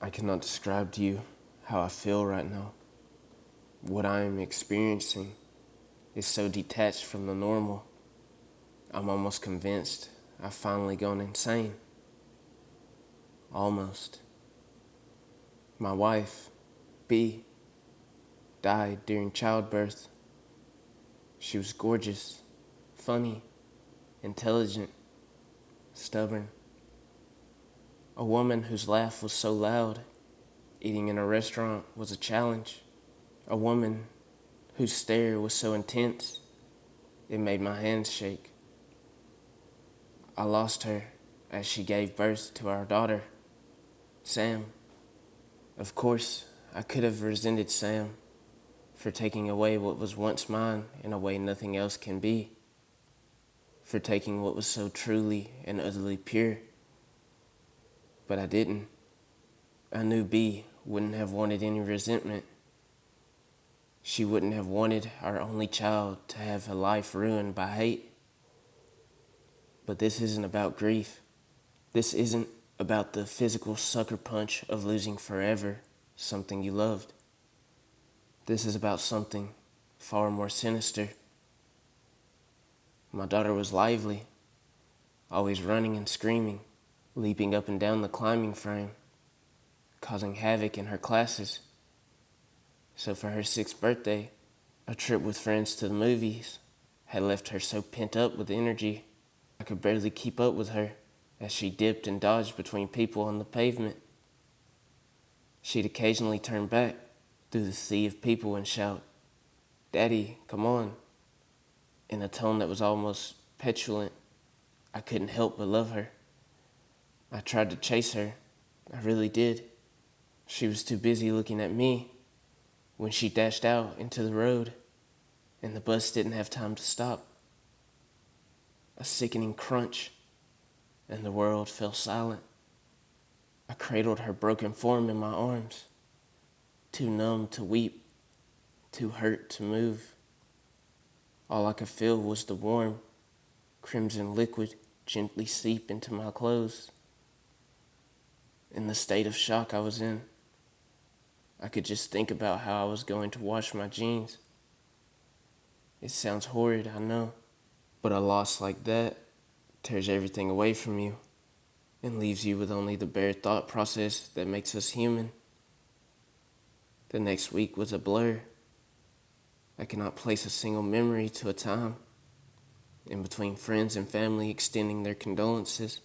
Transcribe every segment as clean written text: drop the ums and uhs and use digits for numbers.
I cannot describe to you how I feel right now. What I am experiencing is so detached from the normal. I'm almost convinced I've finally gone insane. Almost. My wife, B, died during childbirth. She was gorgeous, funny, intelligent, stubborn. A woman whose laugh was so loud, eating in a restaurant was a challenge. A woman whose stare was so intense, it made my hands shake. I lost her as she gave birth to our daughter, Sam. Of course, I could have resented Sam for taking away what was once mine in a way nothing else can be, for taking what was so truly and utterly pure. But I didn't. I knew B wouldn't have wanted any resentment. She wouldn't have wanted our only child to have her life ruined by hate. But this isn't about grief. This isn't about the physical sucker punch of losing forever something you loved. This is about something far more sinister. My daughter was lively, always running and screaming, leaping up and down the climbing frame, causing havoc in her classes. So for her 6th birthday, a trip with friends to the movies had left her so pent up with energy, I could barely keep up with her as she dipped and dodged between people on the pavement. She'd occasionally turn back through the sea of people and shout, "Daddy, come on," in a tone that was almost petulant. I couldn't help but love her. I tried to chase her. I really did. She was too busy looking at me when she dashed out into the road, and the bus didn't have time to stop. A sickening crunch, and the world fell silent. I cradled her broken form in my arms, too numb to weep, too hurt to move. All I could feel was the warm, crimson liquid gently seep into my clothes. In the state of shock I was in, I could just think about how I was going to wash my jeans. It sounds horrid, I know, but a loss like that tears everything away from you and leaves you with only the bare thought process that makes us human. The next week was a blur. I cannot place a single memory to a time. In between friends and family extending their condolences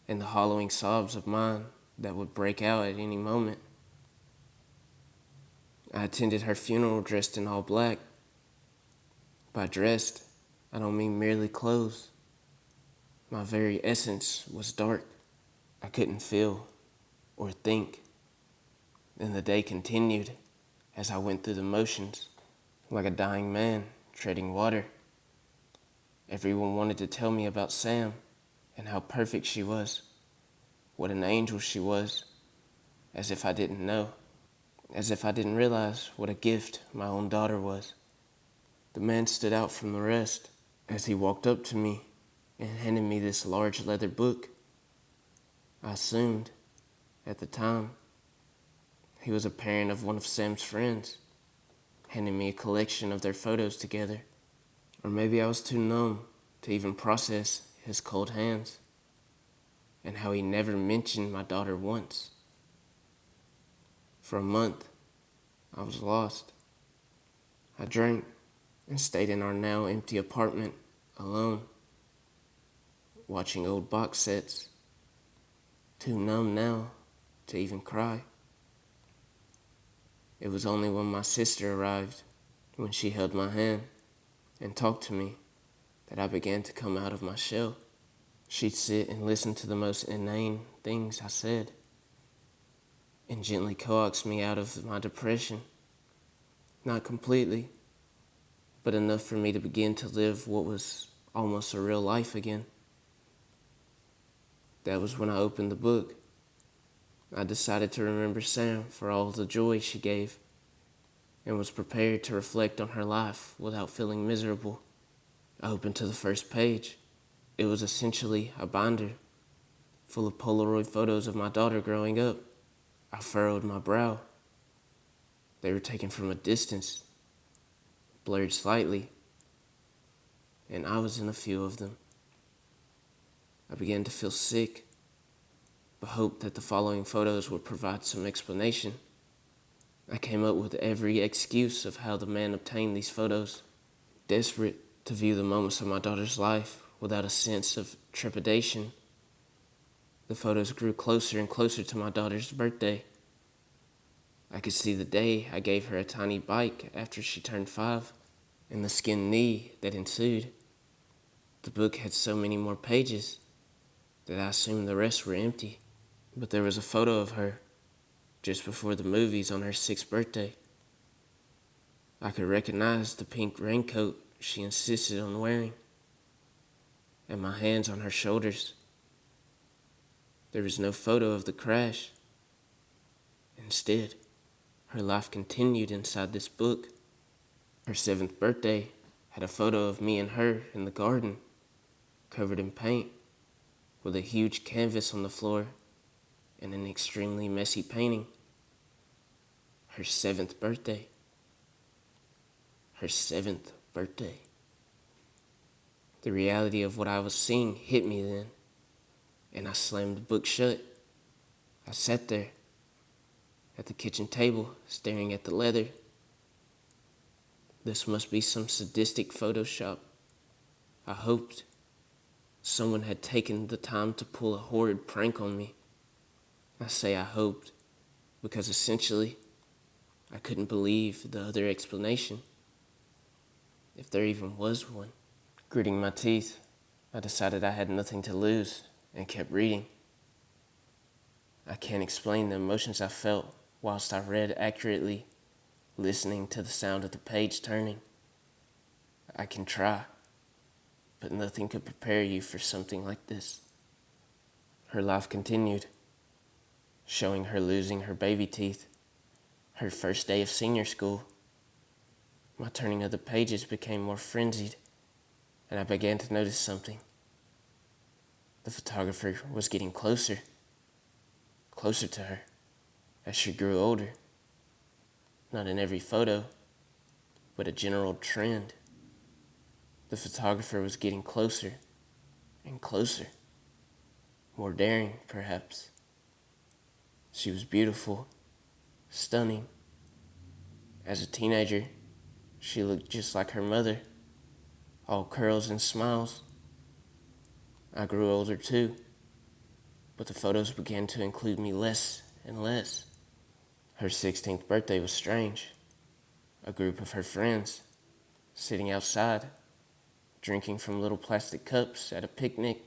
and the hollowing sobs of mine that would break out at any moment. I attended her funeral dressed in all black. By dressed, I don't mean merely clothes. My very essence was dark. I couldn't feel or think. And the day continued as I went through the motions, like a dying man treading water. Everyone wanted to tell me about Sam and how perfect she was, what an angel she was, as if I didn't know, as if I didn't realize what a gift my own daughter was. The man stood out from the rest as he walked up to me and handed me this large leather book. I assumed, at the time, he was a parent of one of Sam's friends, handing me a collection of their photos together. Or maybe I was too numb to even process his cold hands and how he never mentioned my daughter once. For a month, I was lost. I drank and stayed in our now empty apartment alone, watching old box sets, too numb now to even cry. It was only when my sister arrived, when she held my hand and talked to me, that I began to come out of my shell. She'd sit and listen to the most inane things I said and gently coax me out of my depression. Not completely, but enough for me to begin to live what was almost a real life again. That was when I opened the book. I decided to remember Sam for all the joy she gave and was prepared to reflect on her life without feeling miserable. I opened to the first page. It was essentially a binder full of Polaroid photos of my daughter growing up. I furrowed my brow. They were taken from a distance, blurred slightly, and I was in a few of them. I began to feel sick, but hoped that the following photos would provide some explanation. I came up with every excuse of how the man obtained these photos, desperate to view the moments of my daughter's life without a sense of trepidation. The photos grew closer and closer to my daughter's birthday. I could see the day I gave her a tiny bike after she turned 5, and the skinned knee that ensued. The book had so many more pages that I assumed the rest were empty. But there was a photo of her just before the movies on her 6th birthday. I could recognize the pink raincoat she insisted on wearing, and my hands on her shoulders. There was no photo of the crash. Instead, her life continued inside this book. Her 7th birthday had a photo of me and her in the garden, covered in paint, with a huge canvas on the floor and an extremely messy painting. Her 7th birthday. Her 7th birthday. The reality of what I was seeing hit me then, and I slammed the book shut. I sat there at the kitchen table, staring at the leather. This must be some sadistic Photoshop. I hoped someone had taken the time to pull a horrid prank on me. I say I hoped, because essentially, I couldn't believe the other explanation, if there even was one. Gritting my teeth, I decided I had nothing to lose and kept reading. I can't explain the emotions I felt whilst I read accurately, listening to the sound of the page turning. I can try, but nothing could prepare you for something like this. Her life continued, showing her losing her baby teeth, her first day of senior school. My turning of the pages became more frenzied, and I began to notice something. The photographer was getting closer to her, as she grew older. Not in every photo, but a general trend. The photographer was getting closer and closer, more daring, perhaps. She was beautiful, stunning. As a teenager, she looked just like her mother, all curls and smiles. I grew older too, but the photos began to include me less and less. Her 16th birthday was strange. A group of her friends, sitting outside, drinking from little plastic cups at a picnic.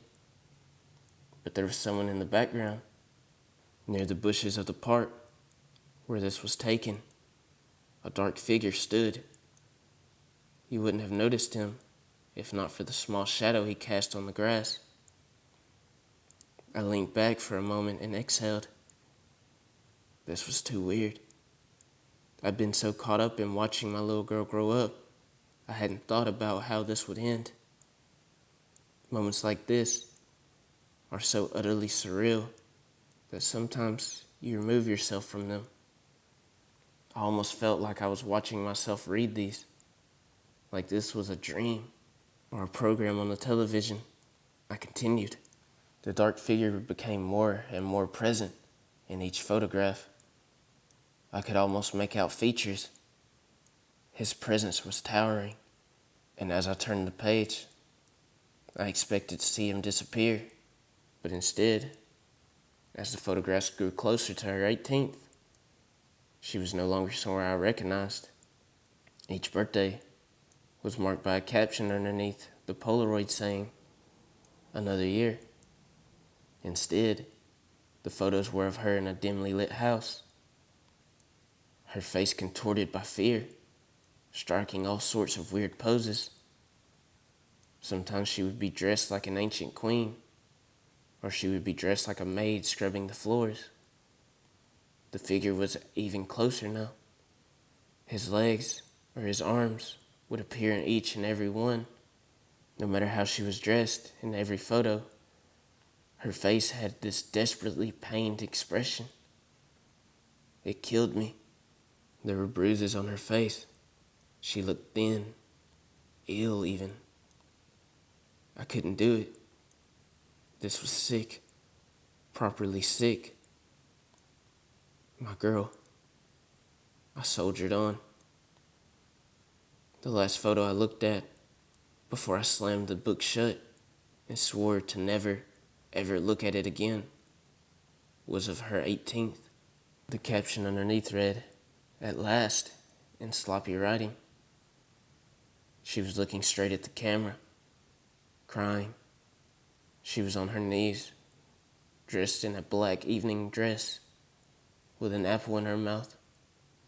But there was someone in the background, near the bushes of the park where this was taken. A dark figure stood. You wouldn't have noticed him if not for the small shadow he cast on the grass. I leaned back for a moment and exhaled. This was too weird. I'd been so caught up in watching my little girl grow up, I hadn't thought about how this would end. Moments like this are so utterly surreal that sometimes you remove yourself from them. I almost felt like I was watching myself read these, like this was a dream or a program on the television. I continued. The dark figure became more and more present in each photograph. I could almost make out features. His presence was towering, and as I turned the page, I expected to see him disappear, but instead, as the photographs grew closer to her 18th, she was no longer somewhere I recognized. Each birthday was marked by a caption underneath the Polaroid saying, "Another year." Instead, the photos were of her in a dimly lit house, her face contorted by fear, striking all sorts of weird poses. Sometimes she would be dressed like an ancient queen, or she would be dressed like a maid scrubbing the floors. The figure was even closer now. His legs or his arms would appear in each and every one. No matter how she was dressed in every photo, her face had this desperately pained expression. It killed me. There were bruises on her face. She looked thin, ill even. I couldn't do it. This was sick, properly sick. My girl. I soldiered on. The last photo I looked at before I slammed the book shut and swore to never, ever look at it again was of her 18th. The caption underneath read, "At last," in sloppy writing. She was looking straight at the camera, crying. She was on her knees, dressed in a black evening dress, with an apple in her mouth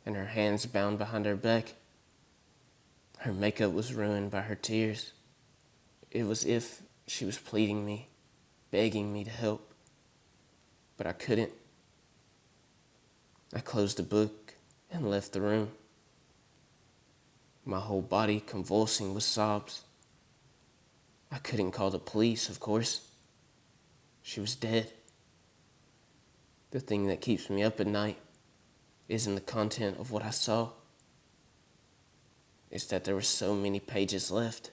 and her hands bound behind her back. Her makeup was ruined by her tears. It was as if she was pleading me, begging me to help, but I couldn't. I closed the book and left the room, my whole body convulsing with sobs. I couldn't call the police, of course. She was dead. The thing that keeps me up at night isn't the content of what I saw. It's that there were so many pages left.